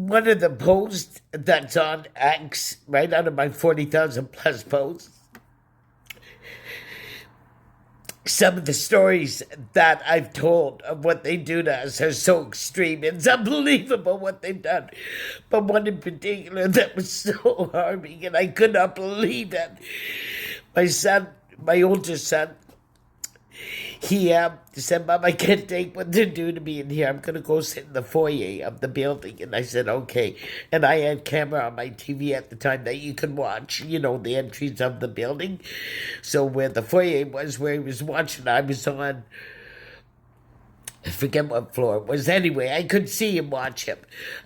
one of the posts that's on X, right out of my 40,000 plus posts, some of the stories that I've told of what they do to us are so extreme. It's unbelievable what they've done. But one in particular that was so harming, and I could not believe it. My son, my oldest son, he said, Mom, I can't take what they're doing to me in here. I'm going to go sit in the foyer of the building. And I said, okay. And I had camera on my TV at the time that you could watch, the entries of the building. So where the foyer was, where he was watching, I was on, I forget what floor it was. Anyway, I could see him watch him.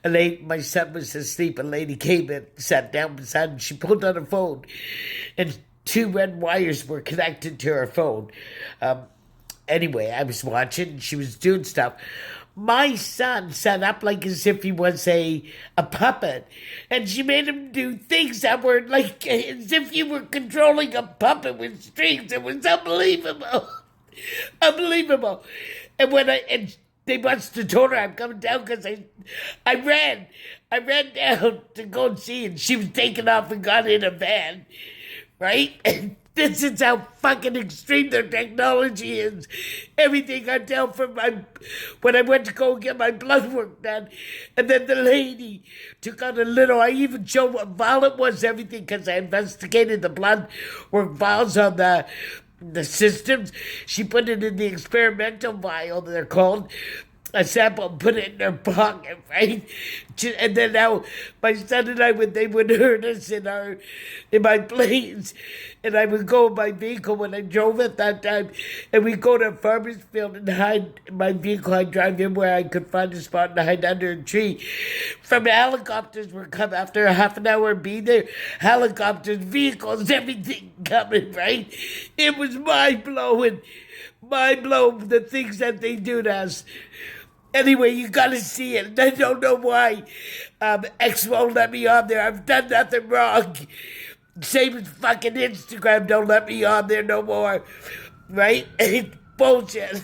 My son was asleep. A lady came and sat down beside him. She pulled out her phone. And 2 red wires were connected to her phone. Anyway, I was watching, she was doing stuff. My son sat up like as if he was a puppet. And she made him do things that were like as if you were controlling a puppet with strings. It was unbelievable. Unbelievable. And they must have told her I'm coming down because I ran down to go and see, and she was taken off and got in a van. Right? And this is how fucking extreme their technology is. Everything I tell from when I went to go get my blood work done. And then the lady took out I even showed what vial it was, everything, because I investigated the blood work vials on the systems. She put it in the experimental vial, they're called. A sample, put it in their pocket, right? And then now my son and I, when they would hurt us in my planes, and I would go in my vehicle when I drove at that time, and we'd go to a farmer's field and hide in my vehicle. I'd drive in where I could find a spot and hide under a tree. From helicopters would come after a half an hour be there. Helicopters, vehicles, everything coming, right? It was mind-blowing, the things that they do to us. Anyway, you gotta see it. I don't know why X won't let me on there. I've done nothing wrong. Same as fucking Instagram don't let me on there no more. Right? It's bullshit.